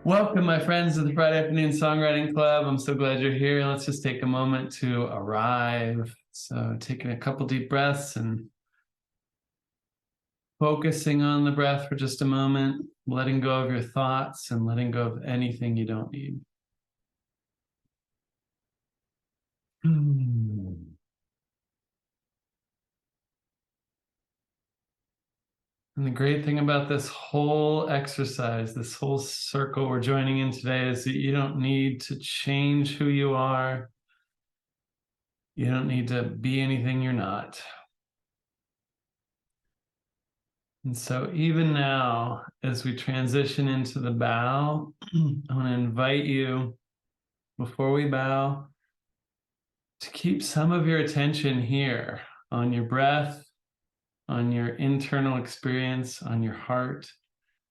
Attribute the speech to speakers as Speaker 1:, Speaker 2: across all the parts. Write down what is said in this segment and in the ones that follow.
Speaker 1: Welcome, my friends, to the Friday Afternoon Songwriting Club. I'm so glad you're here. Let's just take a moment to arrive. So taking a couple deep breaths and focusing on the breath for just a moment, letting go of your thoughts and letting go of anything you don't need. And the great thing about this whole exercise, this whole circle we're joining in today, is that you don't need to change who you are. You don't need to be anything you're not. And so even now, as we transition into the bow, I want to invite you, before we bow, to keep some of your attention here on your breath, on your internal experience, on your heart.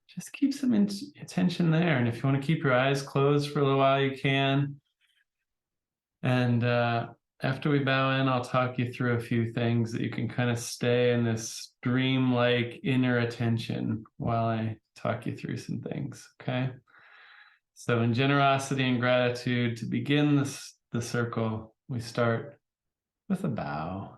Speaker 1: Just keep some attention there. And if you want to keep your eyes closed for a little while, you can. And after we bow in, I'll talk you through a few things that you can kind of stay in this dream-like inner attention while I talk you through some things, okay? So in generosity and gratitude, to begin the circle, we start with a bow.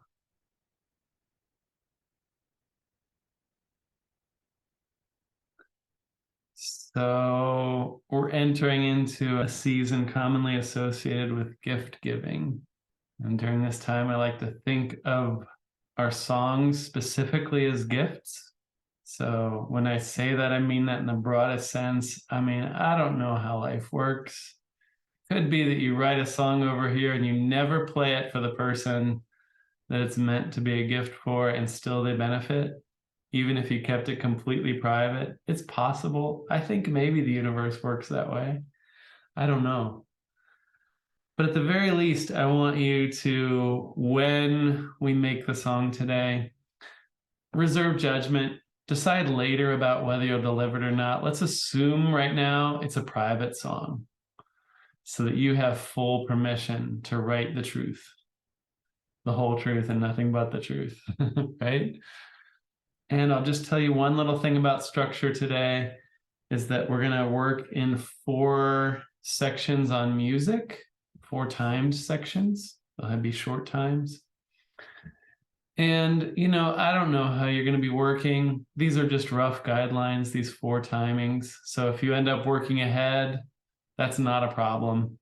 Speaker 1: So we're entering into a season commonly associated with gift giving. And during this time, I like to think of our songs specifically as gifts. So when I say that, I mean that in the broadest sense. I mean, I don't know how life works. Could be that you write a song over here and you never play it for the person that it's meant to be a gift for, and still they benefit, even if you kept it completely private. It's possible. I think maybe the universe works that way. I don't know. But at the very least, I want you to, when we make the song today, reserve judgment, decide later about whether you'll deliver it or not. Let's assume right now it's a private song so that you have full permission to write the truth, the whole truth and nothing but the truth, right? And I'll just tell you one little thing about structure today is that we're going to work in 4 sections on music. 4 timed sections. They'll be short times. And, I don't know how you're going to be working. These are just rough guidelines, these 4 timings. So if you end up working ahead, that's not a problem.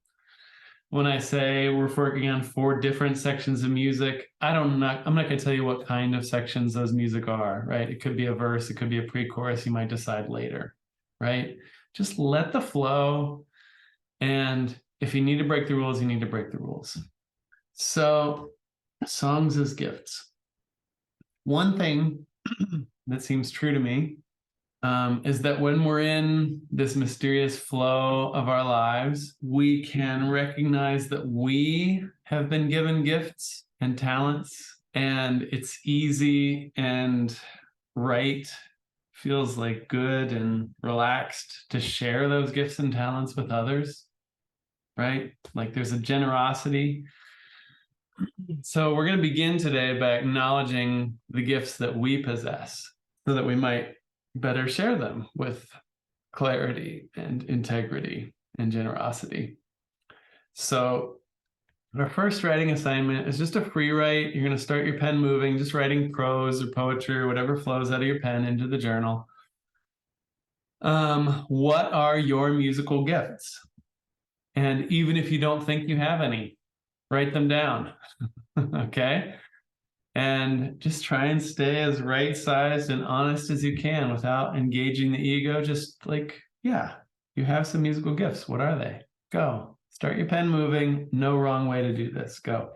Speaker 1: When I say we're working on 4 different sections of music, I'm not going to tell you what kind of sections those music are, right? It could be a verse, it could be a pre-chorus, you might decide later, right? Just let the flow, and if you need to break the rules, you need to break the rules. So, songs as gifts. One thing that seems true to me is that when we're in this mysterious flow of our lives, we can recognize that we have been given gifts and talents, and it's easy and right, feels like good and relaxed to share those gifts and talents with others. Right? Like there's a generosity. So we're going to begin today by acknowledging the gifts that we possess so that we might better share them with clarity and integrity and generosity. So our first writing assignment is just a free write. You're going to start your pen moving, just writing prose or poetry or whatever flows out of your pen into the journal. What are your musical gifts? And even if you don't think you have any, write them down, okay? And just try and stay as right-sized and honest as you can without engaging the ego. Just like, yeah, you have some musical gifts. What are they? Go. Start your pen moving. No wrong way to do this. Go.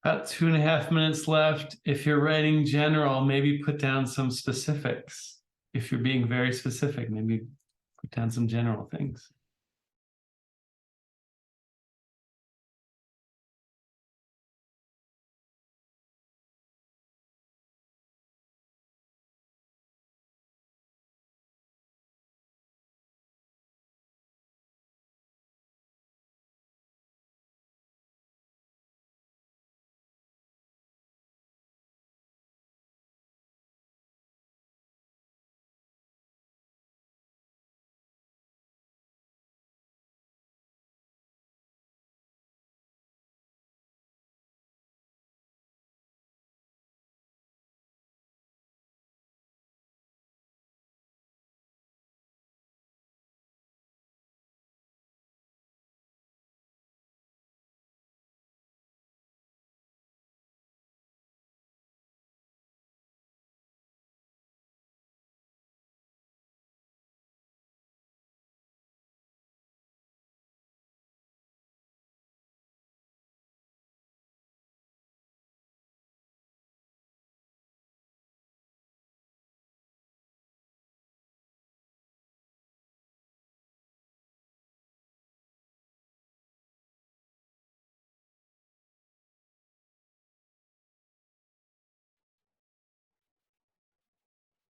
Speaker 1: About 2.5 minutes left. If you're writing general, maybe put down some specifics. If you're being very specific, maybe put down some general things.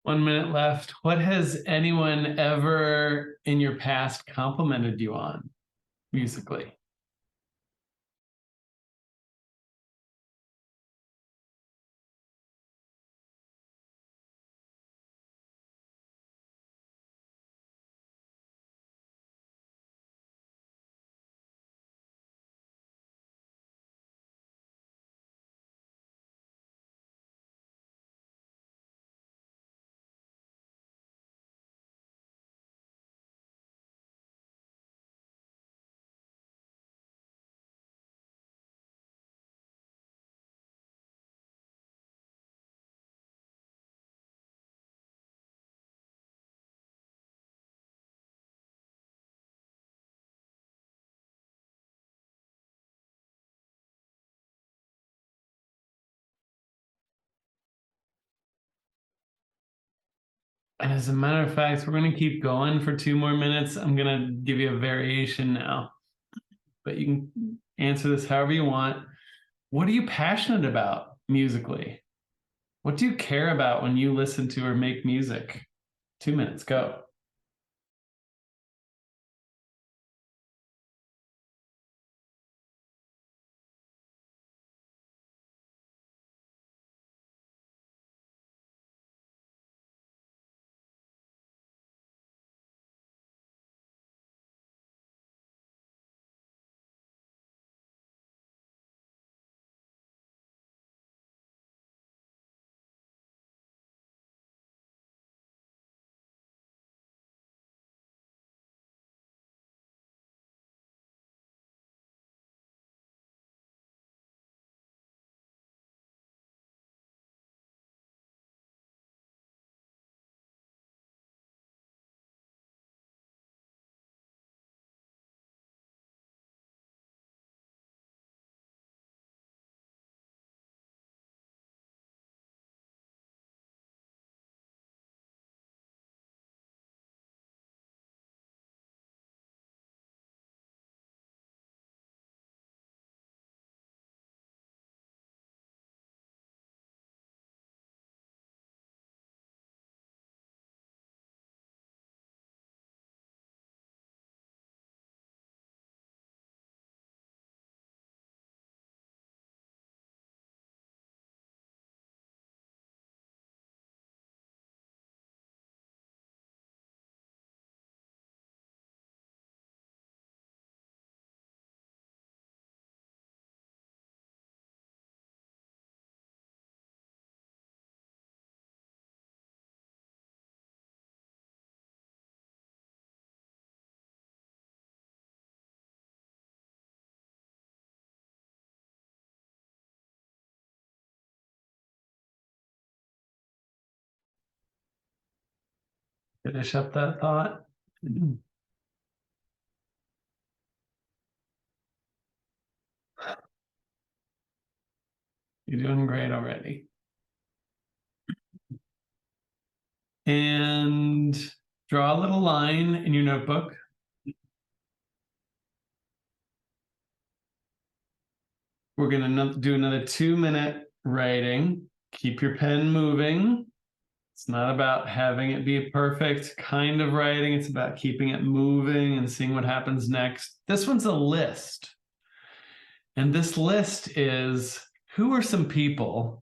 Speaker 1: One minute left. What has anyone ever in your past complimented you on musically? And as a matter of fact, we're going to keep going for 2 more minutes. I'm going to give you a variation now, but you can answer this however you want. What are you passionate about musically? What do you care about when you listen to or make music? 2 minutes, go. Finish up that thought. You're doing great already. And draw a little line in your notebook. We're going to do another 2-minute writing. Keep your pen moving. It's not about having it be a perfect kind of writing. It's about keeping it moving and seeing what happens next. This one's a list. And this list is, who are some people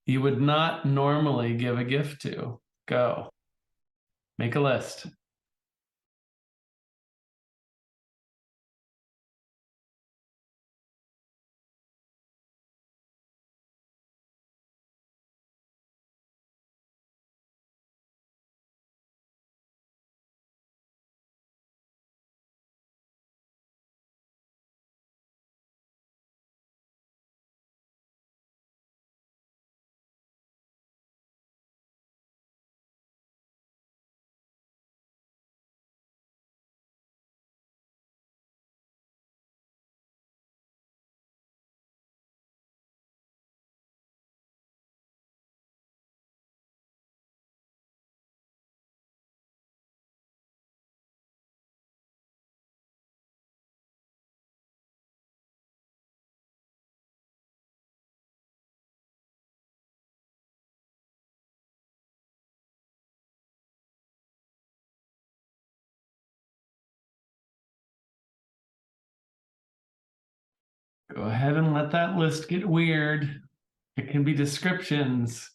Speaker 1: you would not normally give a gift to? Go. Make a list. Go ahead and let that list get weird. It can be descriptions.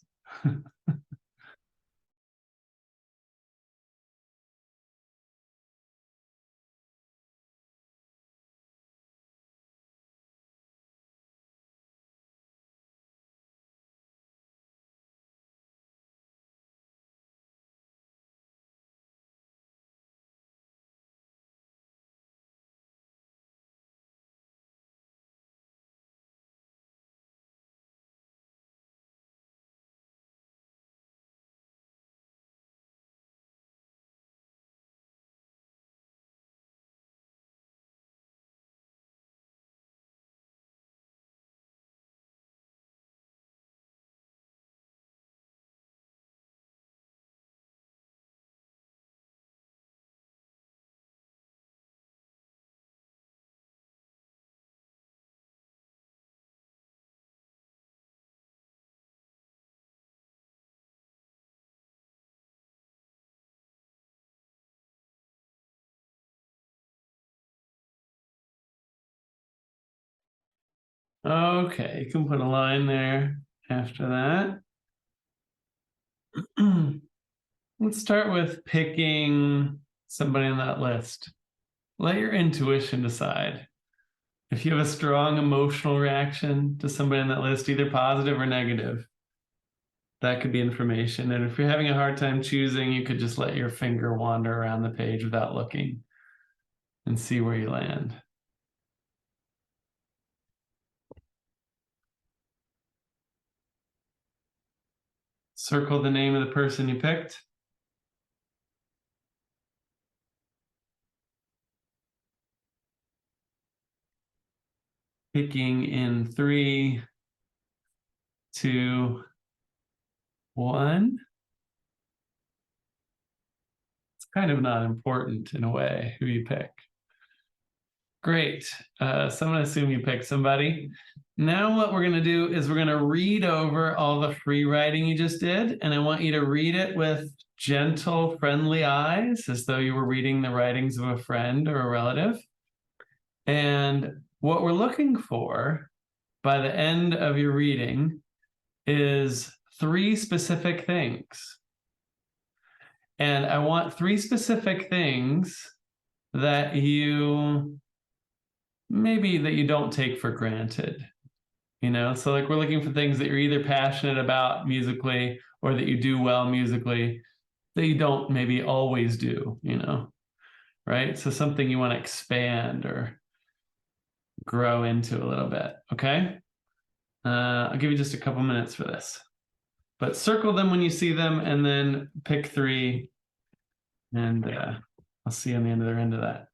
Speaker 1: Okay, you can put a line there after that. Let's start with picking somebody on that list. Let your intuition decide. If you have a strong emotional reaction to somebody on that list, either positive or negative, that could be information. And if you're having a hard time choosing, you could just let your finger wander around the page without looking and see where you land. Circle the name of the person you picked. Picking in 3, 2, 1. It's kind of not important in a way who you pick. Great. So I'm going to assume you picked somebody. Now what we're going to do is we're going to read over all the free writing you just did, and I want you to read it with gentle, friendly eyes, as though you were reading the writings of a friend or a relative. And what we're looking for by the end of your reading is 3 specific things. And I want 3 specific things that you don't take for granted. So like we're looking for things that you're either passionate about musically or that you do well musically that you don't maybe always do, right? So something you want to expand or grow into a little bit, okay? I'll give you just a couple minutes for this. But circle them when you see them and then pick 3 and I'll see you on the other end of that.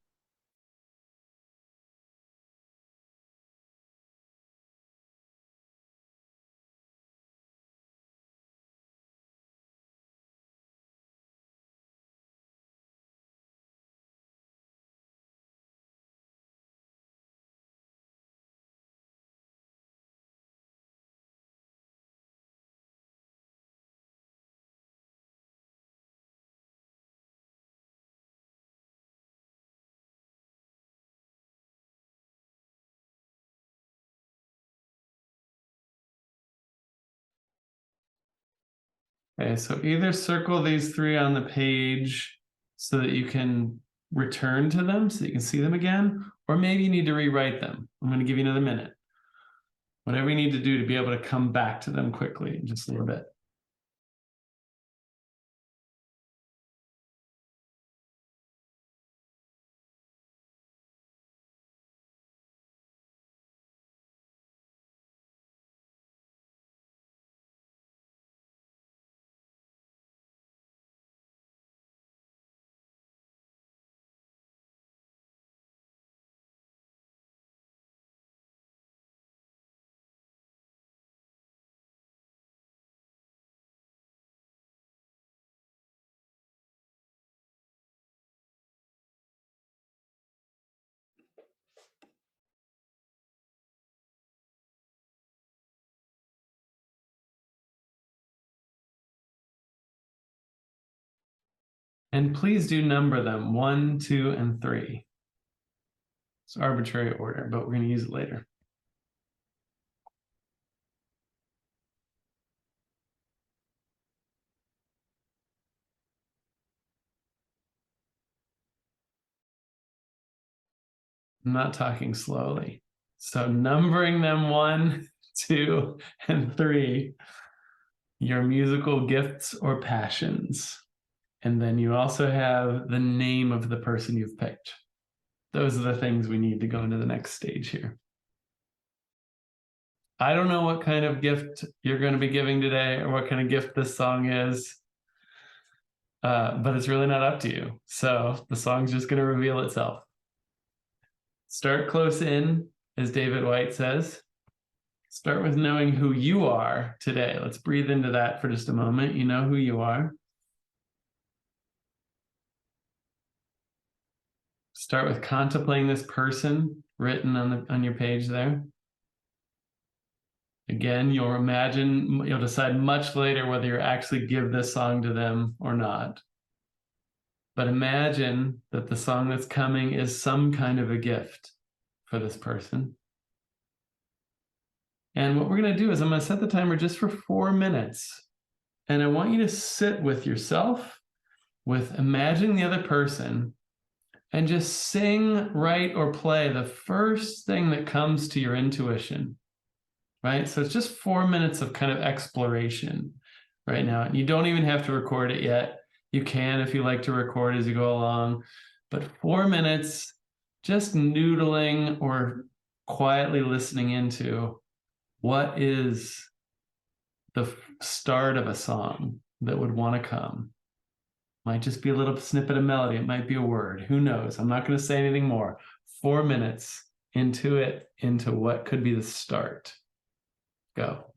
Speaker 1: Okay, so either circle these 3 on the page so that you can return to them, so you can see them again, or maybe you need to rewrite them. I'm going to give you another minute. Whatever you need to do to be able to come back to them quickly in just a little bit. And please do number them 1, 2, and 3. It's arbitrary order, but we're going to use it later. I'm not talking slowly. So numbering them 1, 2, and 3, your musical gifts or passions. And then you also have the name of the person you've picked. Those are the things we need to go into the next stage here. I don't know what kind of gift you're going to be giving today or what kind of gift this song is, but it's really not up to you. So the song's just going to reveal itself. Start close in, as David White says. Start with knowing who you are today. Let's breathe into that for just a moment. You know who you are. Start with contemplating this person written on your page there. Again, you'll decide much later whether you actually give this song to them or not. But imagine that the song that's coming is some kind of a gift for this person. And what we're going to do is I'm going to set the timer just for 4 minutes. And I want you to sit with yourself, with imagining the other person, and just sing, write, or play the first thing that comes to your intuition. Right? So it's just 4 minutes of kind of exploration right now. And you don't even have to record it yet. You can if you like to record as you go along. But 4 minutes just noodling or quietly listening into what is the start of a song that would want to come. Might just be a little snippet of melody. It might be a word. Who knows? I'm not going to say anything more. 4 minutes into it, into what could be the start. Go.